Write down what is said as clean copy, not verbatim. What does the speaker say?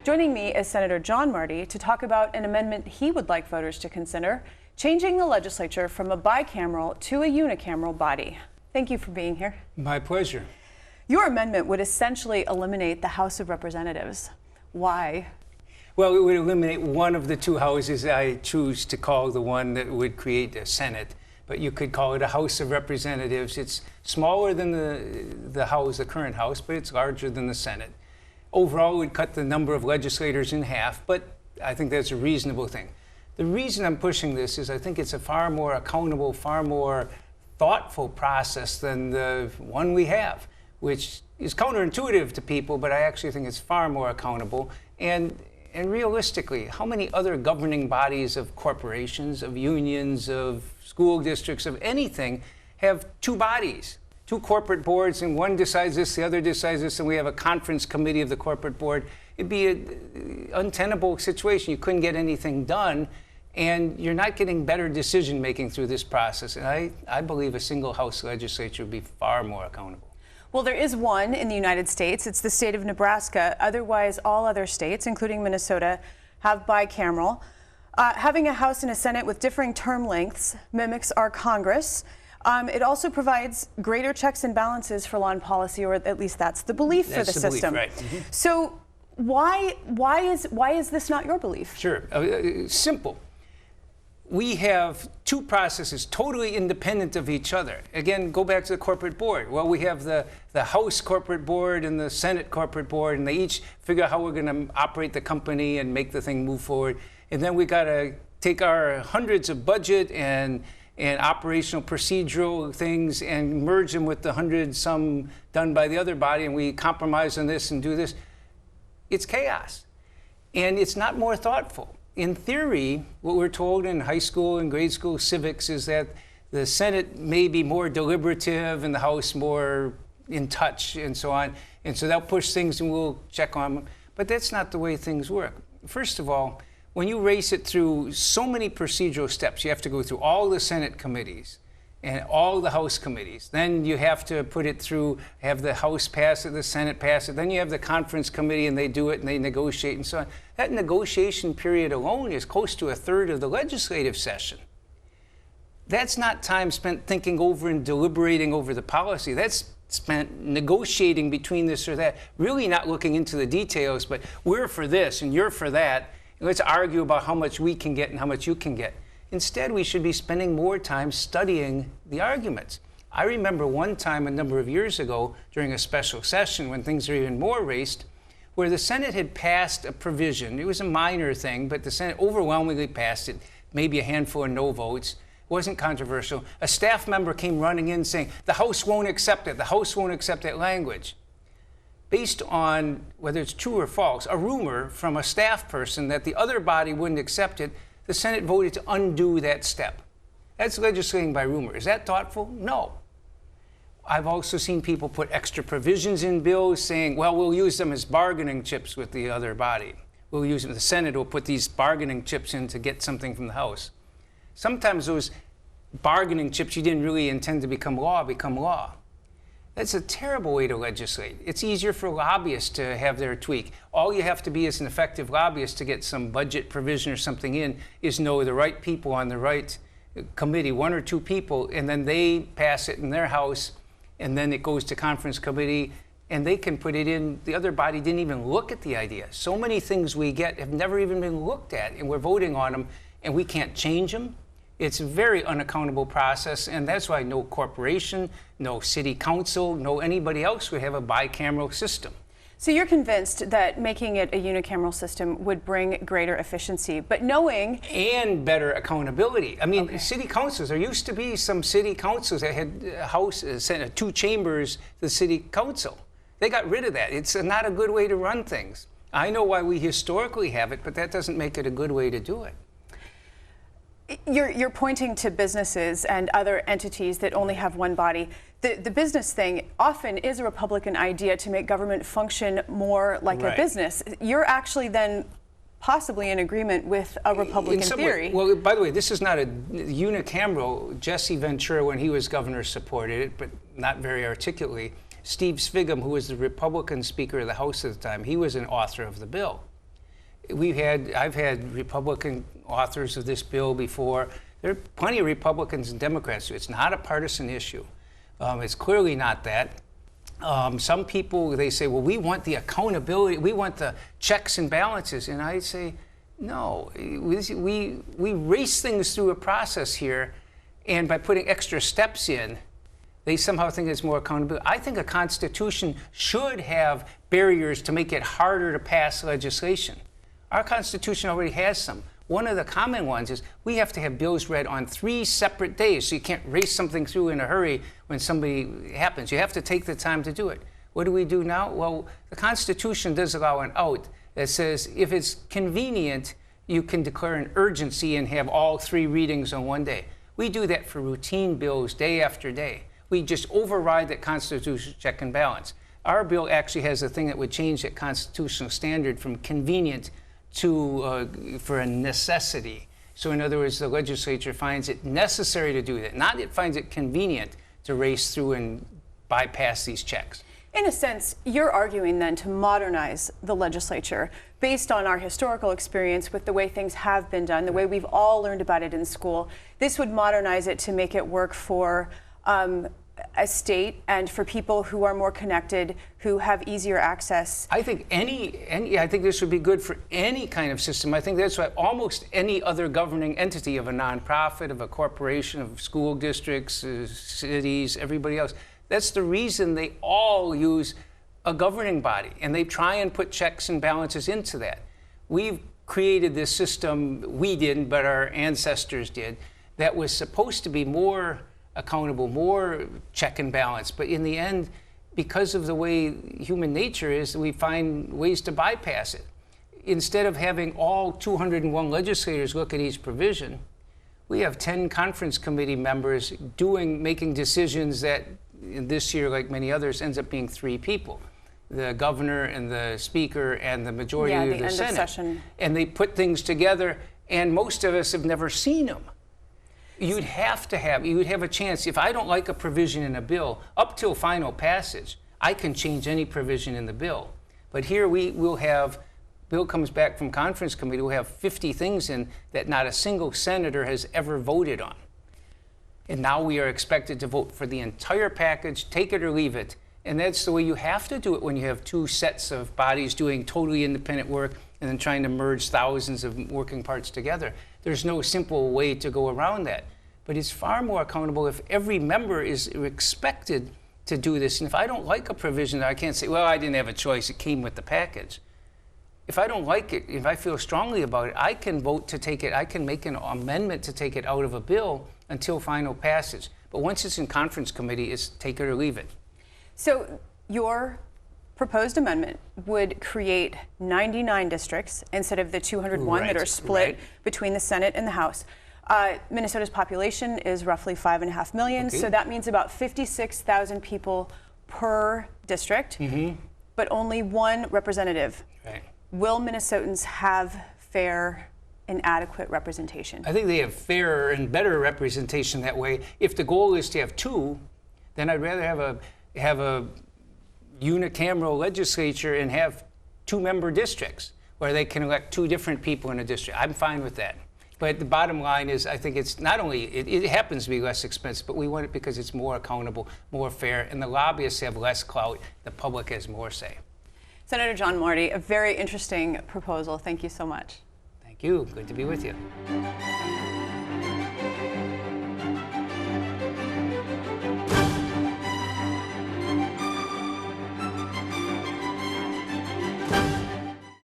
Joining me is Senator John Marty to talk about an amendment he would like voters to consider, changing the legislature from a bicameral to a unicameral body. Thank you for being here. My pleasure. Your amendment would essentially eliminate the House of Representatives. Why? Well, it would eliminate one of the two houses. I choose to call the one that would create a Senate, but you could call it a House of Representatives. It's smaller than the House, the current House, but it's larger than the Senate. Overall, it would cut the number of legislators in half, but I think that's a reasonable thing. The reason I'm pushing this is I think it's a far more accountable, far more thoughtful process than the one we have, which is counterintuitive to people, but I actually think it's far more accountable. And realistically, how many other governing bodies of corporations, of unions, of school districts, of anything have two bodies? Two corporate boards, and one decides this, the other decides this, and we have a conference committee of the corporate board. It'd be an untenable situation. You couldn't get anything done, and you're not getting better decision making through this process. And I believe a single House legislature would be far more accountable. Well, there is one in the United States. It's the state of Nebraska. Otherwise, all other states, including Minnesota, have bicameral. Having a House and a Senate with differing term lengths mimics our Congress. It also provides greater checks and balances for law and policy, or at least that's the belief for the system. Right. Mm-hmm. So why is this not your belief? Sure. Simple. We have two processes totally independent of each other. Again, go back to the corporate board. Well, we have the House corporate board and the Senate corporate board, and they each figure out how we're going to operate the company and make the thing move forward. And then we got to take our hundreds of budget and operational procedural things and merge them with the hundred some done by the other body, and we compromise on this and do this. It's chaos. And it's not more thoughtful. In theory, what we're told in high school and grade school civics is that the Senate may be more deliberative and the House more in touch and so on. And so they'll push things and we'll check on them. But that's not the way things work. First of all, when you race it through so many procedural steps, you have to go through all the Senate committees and all the House committees. Then you have to put it through, have the House pass it, the Senate pass it. Then you have the conference committee and they do it and they negotiate and so on. That negotiation period alone is close to a third of the legislative session. That's not time spent thinking over and deliberating over the policy. That's spent negotiating between this or that, really not looking into the details, but we're for this and you're for that. Let's argue about how much we can get and how much you can get. Instead, we should be spending more time studying the arguments. I remember one time a number of years ago during a special session when things were even more raced, where the Senate had passed a provision. It was a minor thing, but the Senate overwhelmingly passed it, maybe a handful of no votes. It wasn't controversial. A staff member came running in saying, the House won't accept it. The House won't accept that language. Based on, whether it's true or false, a rumor from a staff person that the other body wouldn't accept it, the Senate voted to undo that step. That's legislating by rumor. Is that thoughtful? No. I've also seen people put extra provisions in bills saying, well, we'll use them as bargaining chips with the other body. We'll use them, the Senate will put these bargaining chips in to get something from the House. Sometimes those bargaining chips you didn't really intend to become law. That's a terrible way to legislate. It's easier for lobbyists to have their tweak. All you have to be as an effective lobbyist to get some budget provision or something in is know the right people on the right committee, one or two people, and then they pass it in their house, and then it goes to conference committee, and they can put it in. The other body didn't even look at the idea. So many things we get have never even been looked at, and we're voting on them, and we can't change them. It's a very unaccountable process, and that's why no corporation, no city council, no anybody else would have a bicameral system. So you're convinced that making it a unicameral system would bring greater efficiency, but knowing... And better accountability. I mean, City councils, there used to be some city councils that had House, Senate, two chambers, the city council. They got rid of that. It's not a good way to run things. I know why we historically have it, but that doesn't make it a good way to do it. You're pointing to businesses and other entities that only have one body. The business thing often is a Republican idea to make government function more like a business. You're actually then possibly in agreement with a Republican theory. Well, by the way, this is not a unicameral. Jesse Ventura, when he was governor, supported it, but not very articulately. Steve Sviggum, who was the Republican Speaker of the House at the time, he was an author of the bill. I've had Republican authors of this bill before. There are plenty of Republicans and Democrats. It's not a partisan issue. It's clearly not that. Some people, they say, well, we want the accountability, we want the checks and balances. And I say, no, we race things through a process here, and by putting extra steps in, they somehow think it's more accountability. I think a constitution should have barriers to make it harder to pass legislation. Our Constitution already has some. One of the common ones is we have to have bills read on 3 separate days, so you can't race something through in a hurry when somebody happens. You have to take the time to do it. What do we do now? Well, the Constitution does allow an out that says if it's convenient, you can declare an urgency and have all 3 readings on one day. We do that for routine bills day after day. We just override that constitutional check and balance. Our bill actually has a thing that would change that constitutional standard from convenient to for a necessity. So in other words, the legislature finds it necessary to do that, not it finds it convenient to race through and bypass these checks. In a sense, you're arguing then to modernize the legislature based on our historical experience with the way things have been done, the way we've all learned about it in school. This would modernize it to make it work for a state and for people who are more connected, who have easier access. I think I think this would be good for any kind of system. I think that's why almost any other governing entity of a nonprofit, of a corporation, of school districts, cities, everybody else, that's the reason they all use a governing body, and they try and put checks and balances into that. We've created this system, we didn't, but our ancestors did, that was supposed to be more accountable, more check and balance. But in the end, because of the way human nature is, we find ways to bypass it. Instead of having all 201 legislators look at each provision, we have 10 conference committee members making decisions that this year, like many others, ends up being 3 people. The governor and the speaker and the majority of the Senate. Session. And they put things together, and most of us have never seen them. You would have a chance. If I don't like a provision in a bill, up till final passage, I can change any provision in the bill. But here we'll have, bill comes back from conference committee, we'll have 50 things in that not a single senator has ever voted on. And now we are expected to vote for the entire package, take it or leave it. And that's the way you have to do it when you have 2 sets of bodies doing totally independent work and then trying to merge thousands of working parts together. There's no simple way to go around that. But it's far more accountable if every member is expected to do this. And if I don't like a provision, I can't say, well, I didn't have a choice, it came with the package. If I don't like it, if I feel strongly about it, I can vote to take it, I can make an amendment to take it out of a bill until final passage. But once it's in conference committee, it's take it or leave it. So your proposed amendment would create 99 districts instead of the 201 that are split between the Senate and the House. Minnesota's population is roughly 5.5 million, so that means about 56,000 people per district, but only 1 representative. Right. Will Minnesotans have fair and adequate representation? I think they have fairer and better representation that way. If the goal is to have 2, then I'd rather have a unicameral legislature and have 2-member districts where they can elect 2 different people in a district. I'm fine with that. But the bottom line is, I think it's not only, it happens to be less expensive, but we want it because it's more accountable, more fair, and the lobbyists have less clout, the public has more say. Senator John Marty, a very interesting proposal. Thank you so much. Thank you. Good to be with you.